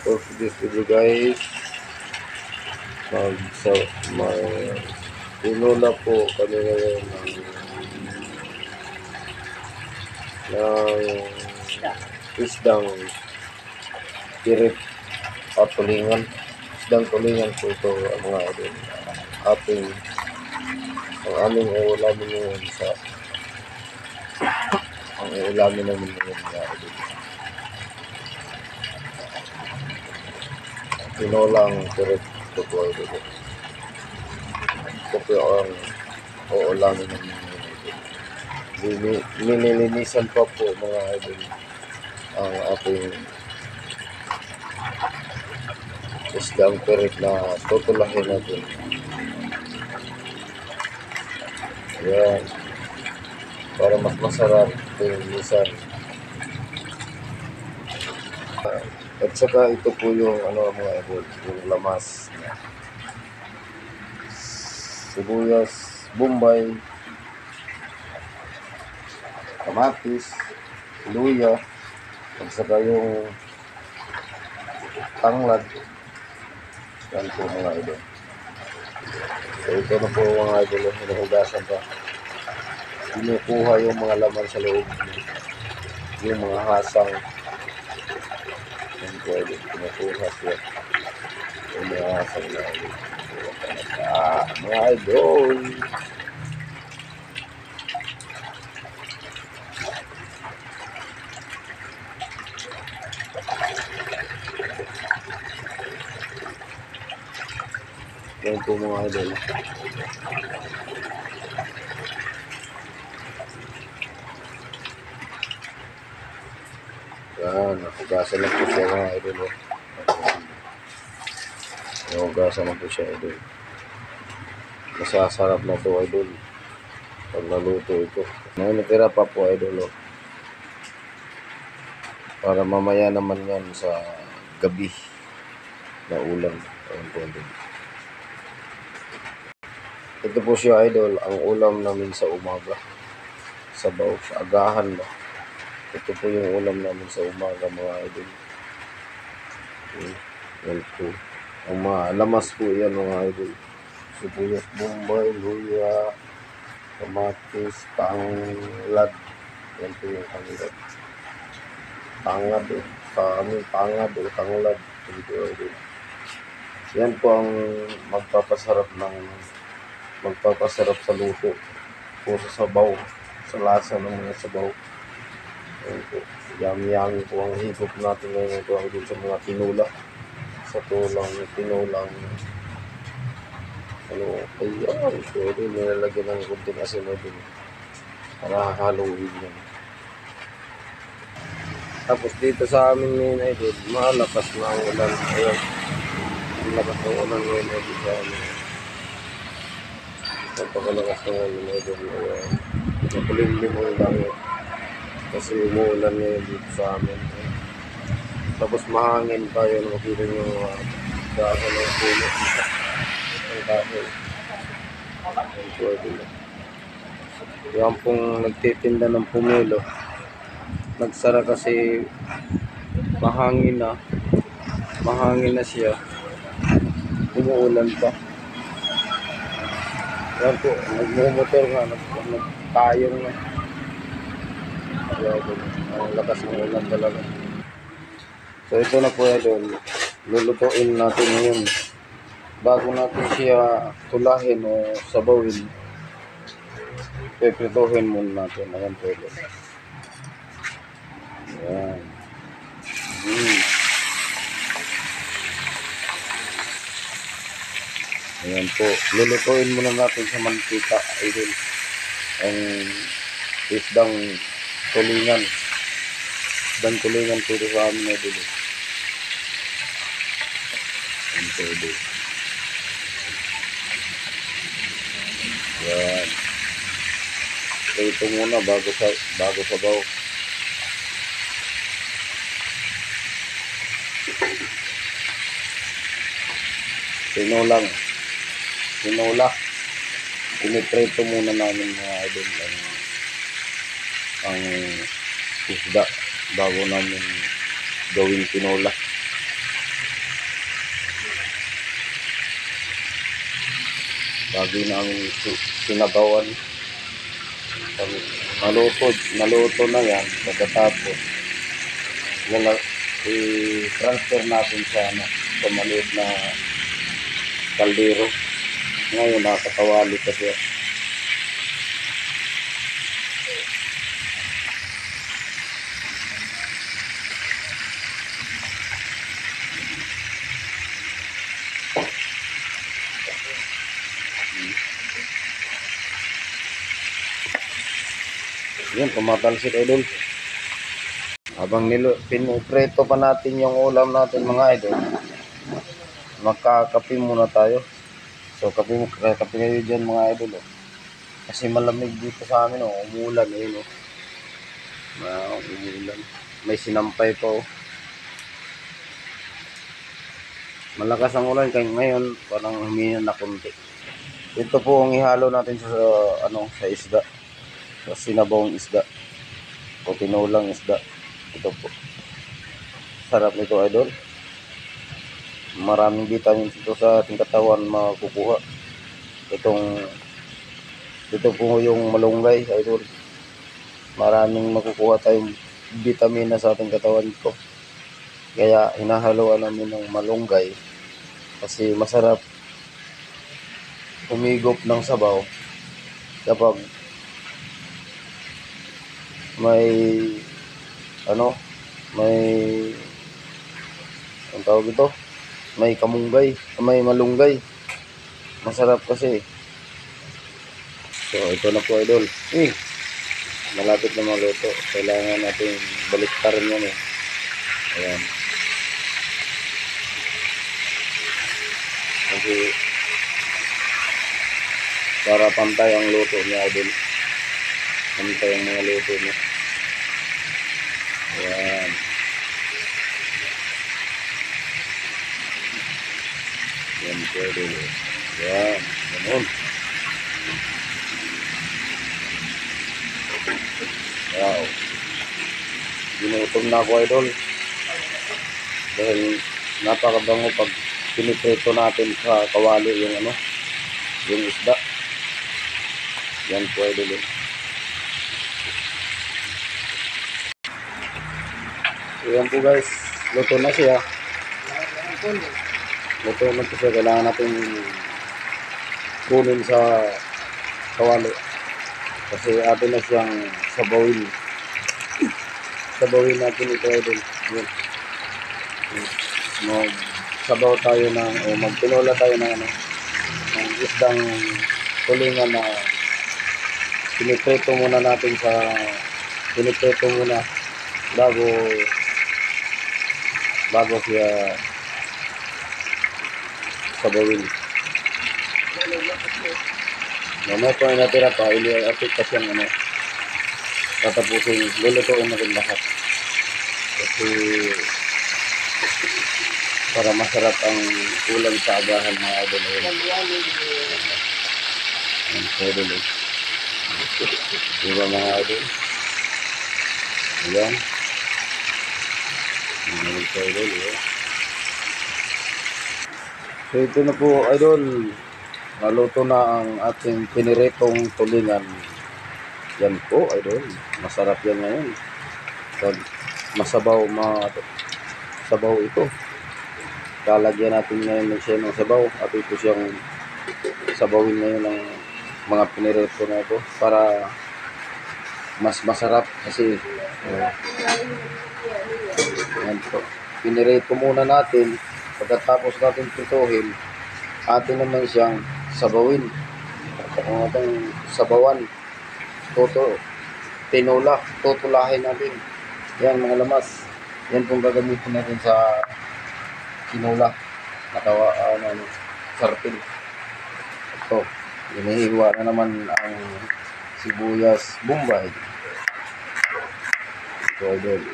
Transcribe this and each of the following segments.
For this video guys, mag sa may tinula po kami ngayon ng isdang pirit at tulingan. Isdang tulingan po ito mga idol. Ang aming uulamin ngayon ang uulamin namin ngayon mga idol. Tinolang pirit ito po idol. Ito po ang uulamin namin ngayon idol. Nililinisan pa po mga idol ang ating isdang pirit na tutulahin natin. Ayan. Para mas masarap yung lisan. At saka ito po yung mga idol, yung lamas. Sibuyas, bombay, kamatis, luya, at saka yung tanglad. Yan po mga idol. So ito na po mga idol, hinuhugasan pa. Kinukuha yung mga laman sa loob, yung mga hasang. Yan po idol, kinukuha siya yung mga hasang na idol. Mga idol, yan po mga idol. Yan, nakugasan lang po siya mga idol. Nakugasan lang po siya idol. Masasarap na ito idol pag naluto ito. Natira pa po idol. Para mamaya naman yan sa gabi na ulam. Ayan po idol. Ito po siya idol, ang ulam namin sa umaga. Sabaw, sa agahan ba. Ito po yung ulam namin sa umaga mga idol. Yan po. Ang mga lamas po yan mga idol. Sibuyas, bombay, luya, kamatis, tanglad. Yan po yung tanglad. Tangad eh. Sa amin, tangad o tanglad. Ito idol. Yan po ang magpapasarap sa luto o sa sabaw, sa lasa ng mga sabaw. Ayan po, yummy po ang higop natin ngayon ito idol sa mga tinula, sa tinulang ayan, pwede nilalagyan ng kunting asin idol para haluin yan. Tapos dito sa amin ngayon idol, malakas na ang ulan. Ayan, malakas na ulan ngayon idol sa amin. Napakalakas na ngayon idol. Ayan, nakulimlim ang langit kasi umuulan ngayon dito sa amin. Tapos mahangin pa yun, makita nyo dahil ng puno ang dahil. Yan pong nagtitinda ng pumelo, nagsara kasi mahangin na siya, umuulan pa. Yan po, nagmumotor nga, nagtayong na. Ang lakas ng ulan talaga. So ito na po idol, lulutuin natin ngayon. Bago natin siya tulahin o sabawin, piprituhin muna natin. Ayan po idol. Ayan. Ayan po, lulutuin muna natin sa mantika idol ang isdang tulingan. Isdang tulingan po ito sa amin idol. Ayan po idol. Ayan. So ito muna bago sabaw. Tinola. Piniprito muna namin mga idol ang isda bago namin gawing tinola. Lagi namin sinabawan. Naluto na yan. Pagkatapos, i-transfer natin sa maliit na kaldero. Ngayon, nakakatawali kasi. Yan, tumatalsik idol. Habang pinupreto pa natin yung ulam natin mga idol, magkakape muna tayo. So kape kayo dyan mga idol. Oh. Kasi malamig dito sa amin. Oh. Umulan. Oh. Umulan. May sinampay pa. Oh. Malakas ang ulan kaya ngayon parang humina na konti. Ito po ang ihalo natin sa isda. Sa sinabawang isda. O tinulang isda. Ito po. Sarap nito idol. Maraming vitamins ito sa ating katawan makukuha. Ito po yung malunggay idol. Maraming makukuha tayong vitamina sa ating katawan ko. Kaya hinahaluan namin ng malunggay kasi masarap humigop ng sabaw kapag may ang tawag ito, may kamunggay, may malunggay. Masarap kasi. So ito na po idol. Malapit na maluto. Kailangan natin baliktarin yan eh. Ayan. Kasi para pantay ang luto niya idol. Pantay ang mga luto niya. Ayan. Yan po idol. Ayan. Ganun. Wow. Ginutom na ako idol. Dahil napakabango pag piniprito natin sa kawali yung isda. Yan po idol. Yan po guys, luto na siya. Luto na po siya. Kailangan natin kunin sa kawali. Kasi atin na siyang sabawin. Sabawin natin ito idol. Yan. Magsabaw tayo magtinola tayo ng isdang tulingan na piniprito muna bago siya sabawin. Mamaya po ay natira pa, ili-apit pa siyang tatapusin, lulutuin natin lahat. Kasi para masarap ang ulam sa agahan mga idol. Ang idol. Diba mga idol? Ayan. Ang idol. So ito na po idol. Naluto na ang ating piniritong tulingan. Yan po idol. Masarap yan ngayon. Pag masabaw ito. Lalagyan natin ngayon siya ng sabaw at ito siyang sabawin ngayon ng mga pinirito na ito para mas masarap kasi yan po. Pinirito muna natin pagkatapos natin prituhin atin naman siyang sabawin ang ating sabawan tutulahin natin yan mga lamas yan pong gagamitin natin sa sinula sarpil. Ito hinihiwa na naman ang sibuyas bombay. Ito idol.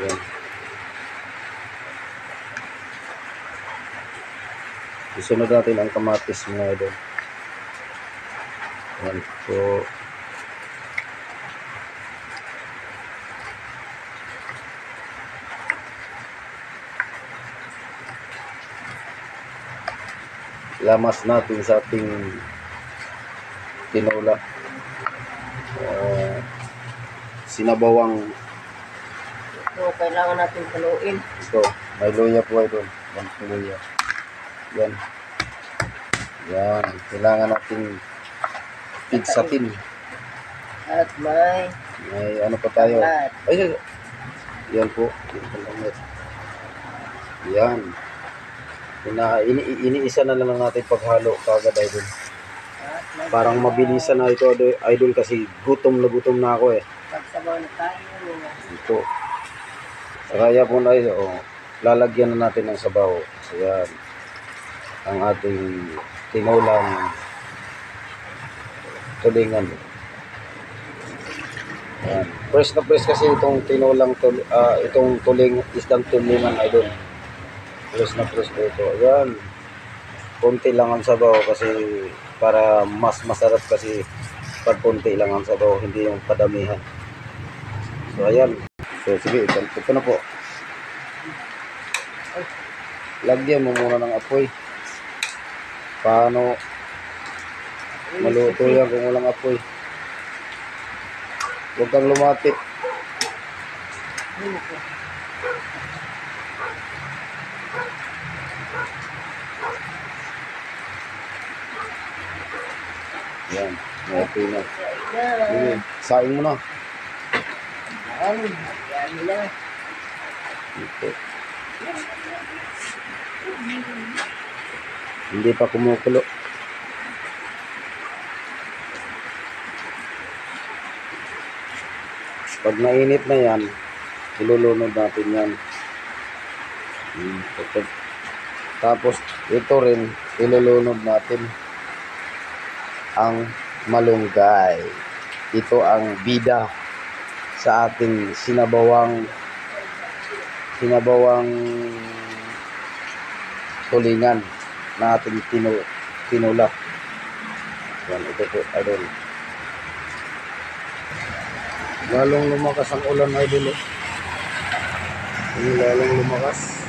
Yan. Isunod natin ang kamatis mga idol. Yan po. lamas natin sa ating tinola. Sinabawang So, kailangan natin haluin. ito. May luya po idol. Yan po luya. Yan. Yan. Kailangan natin pigsatin. At may May ano pa tayo. lahat. Ay, yan po. Yan. Iniisa na lang natin paghalo kagad idol. At may Parang mabilisan na ito idol kasi gutom na ako eh. pagsabaw na tayo nila. Ito. Kaya po na ito, lalagyan na natin ng sabaw. So yan. Ang ating tinolang tulingan. Yan. Fresh na fresh kasi itong tinolang itong isdang tulingan idol. Fresh na fresh po ito. Yan. Konti lang ang sabaw kasi para mas masarap kasi pag konti lang ang sabaw, hindi yung padamihan. So ayan. So sige, ito na po. Lagyan mo muna ng apoy. Paano maluto yan kung walang apoy? Huwag kang lumapit. Yan, may apoy na. Sige, saing mo na. Yan nila. Ito. Hindi pa kumukulo. Pag nainit na yan, ilulunod natin yan. Tapos ito rin, ilulunod natin ang malunggay. Ito ang bida sa ating sinabawang tulingan na ating tinula. Yan, ito po, idol. Lalong lumakas ang ulan, idol. Lalong lumakas.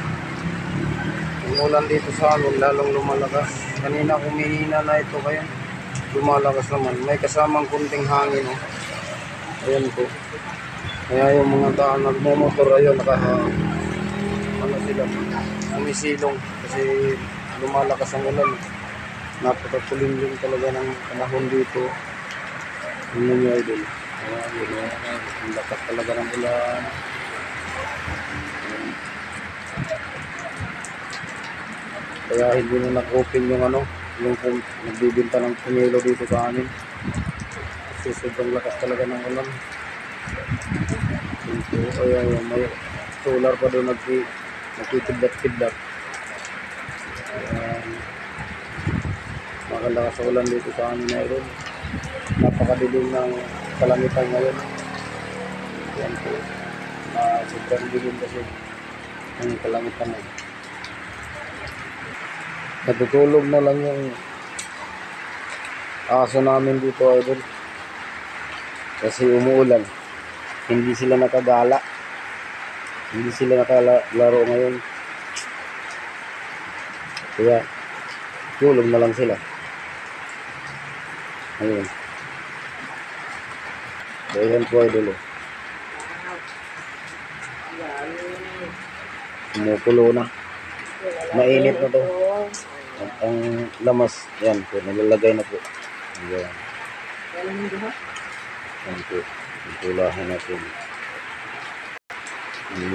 Ang ulan dito sa amin, lalong lumalakas. Kanina kumihina na ito kaya lumalakas naman. May kasamang kunting hangin, oh. Ayan po. Kaya yung mga daan nagmumotor, ayun, ano sila, umisilong kasi lumalakas ang ulan. Napakakulimlim talaga ng panahon dito. Ano nyo, idol? Ayan, ang lakas talaga ng ulan. Kaya hindi na nag-open yung yung nagbibinta ng pumilo dito sa amin. Kasi sobrang lakas talaga ng ulan. Ayan, may solar pa doon nagkikidlat-kidlat. Makalakas sa ulan dito sa amin ngayon. Napakadilim ng kalangitan ngayon. Yan po. Sobrang dilim kasi ang kalangitan ngayon. Natutulog na lang yung aso namin dito, idol. Kasi umuulan. Hindi sila nakagala. Hindi sila nakalaro ngayon. Kaya tulog na lang sila. Ayun. So, ayan po, idol. Kumukulo na. Mainit na to. Ang lamas, yan po, nalalagay na po. Ayan. Yan po, itulahin natin.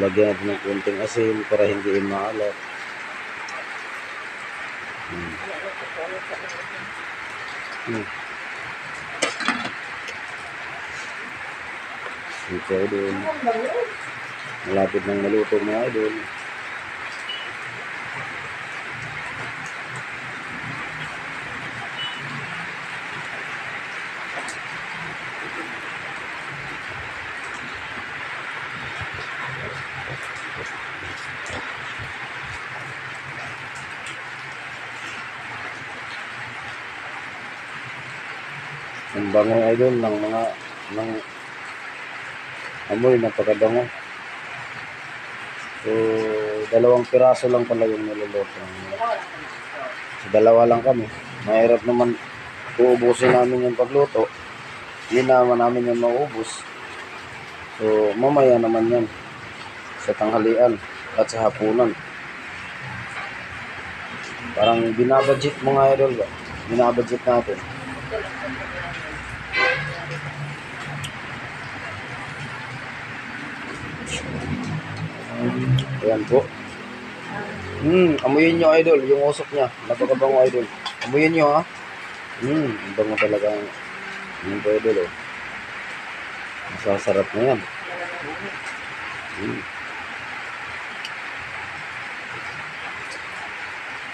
Lagyan natin ng kunting asin para hindi maalat. Ito idol. Malapit ng maluto mga idol. Ang bango idol ng amoy, napakabango. So, 2 piraso lang pala yung niluluto. Sa dalawa lang kami. Mahirap naman uubusin namin yung pagluto. Hindi naman namin yung maubos. So, mamaya naman yan. Sa tanghalian at sa hapunan. Parang binabudget mga idol ba? Binabudget natin. Ayan po. Amuyin nyo idol, yung usok niya. Napakabango idol. Amuyin nyo ha. Ang bango talaga. Yung po idol oh. Masasarap na yan.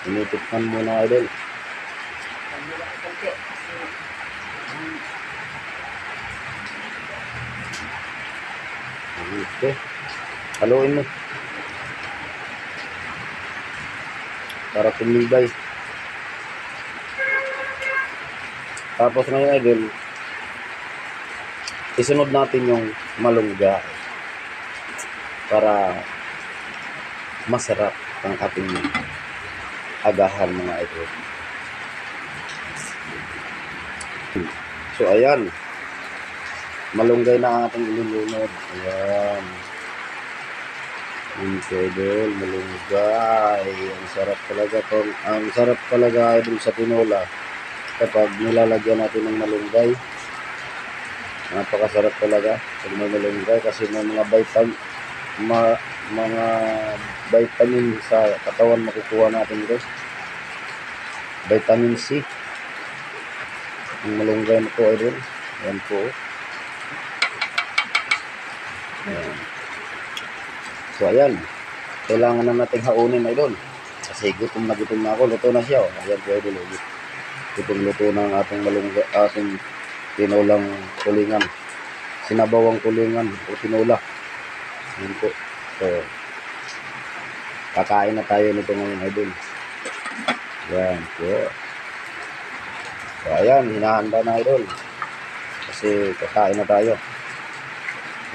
Tinitikman muna idol. Okay. Haluin mo. Para tumibay. Tapos ngayon idol, isunod natin yung malunggay para masarap ang ating agahan mga idol. So ayan, malunggay na ang ating ilulunod. Ayan. Idol, malunggay. Ang sarap talaga tong, ang sarap talaga idol sa tinola kapag nilalagyan natin ng malunggay. Napakasarap talaga pag may malunggay kasi may mga mga vitamin sa katawan makukuha natin ito. Vitamin C. Ang malunggay na po idol. Ayan po. Ayan. So ayan, kailangan na nating haunin idol. Kasi gutom na ako, luto na siya. Ayan po idol, luto na ang ating malunggay, ating tinolang tulingan. Sinabawang tulingan o tinola. Ayan po. So, kakain na tayo nito ngayon idol. Ayan po. So ayan, hinahanda na idol. Kasi kakain na tayo.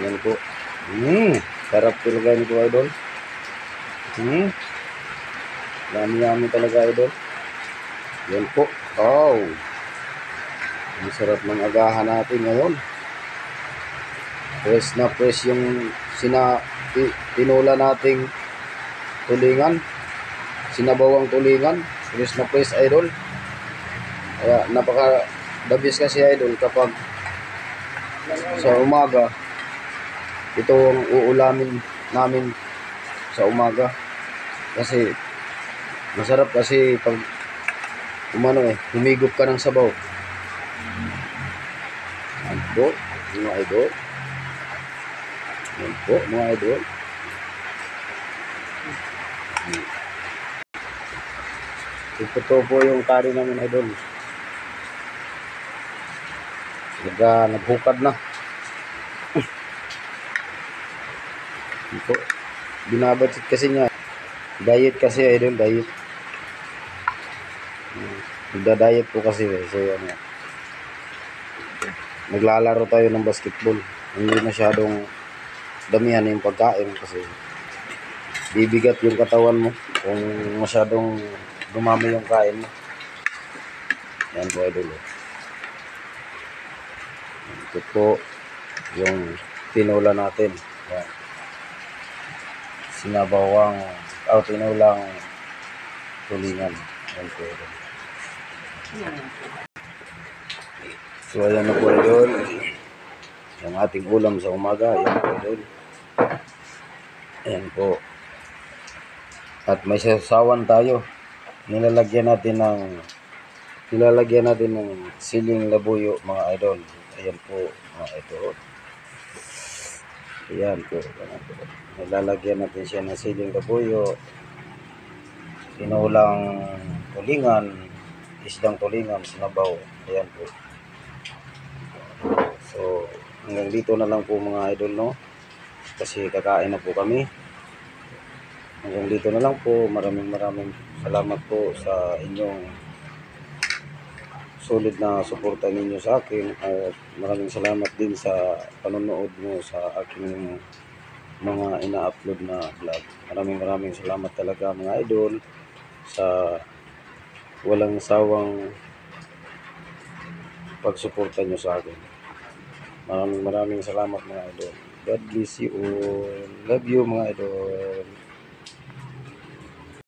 Ayan po. Sarap talaga nito idol. Yummy talaga idol. Yan po. Oh. Ang sarap ng agahan natin ngayon. Fresh na fresh yung tinula nating tulingan. Sinabawang tulingan. Fresh na fresh idol. Kaya napaka dabis kasi idol kapag sa umaga ito ang uulamin namin sa umaga kasi masarap kasi pag humigop ka ng sabaw. Yan po mga idol. Yan po mga idol. Ito po yung kari namin idol. Naghukad na. Ito, binabadsit kasi niya. Diet kasi idol, diet. Nagda-diet po kasi. So, naglalaro tayo ng basketball. Hindi masyadong damihan yung pagkain kasi bibigat yung katawan mo kung masyadong dumami yung kain mo. Yan po idol. Ito po yung tinola natin. Yan. Sinabawang tinulang tulingan. Yan po idol. So ayan na po idol. Yung ating ulam sa umaga. Ayan po idol. Ayan po. At may sasawan tayo. Nilalagyan natin ng siling labuyo mga idol. Ayan po mga idol. Ayan po. Nilalagyan natin siya ng siling labuyo. Tinulang tulingan. Isdang tulingan. Sinabaw. Ayan po. So hanggang dito na lang po mga idol no. Kasi kakain na po kami. Hanggang dito na lang po. Maraming salamat po sa inyong solid na suporta ninyo sa akin at maraming salamat din sa panonood mo sa aking mga ina-upload na vlog. Maraming salamat talaga mga idol sa walang sawang pagsuporta nyo sa akin. Maraming salamat mga idol. God bless you all. Love you mga idol.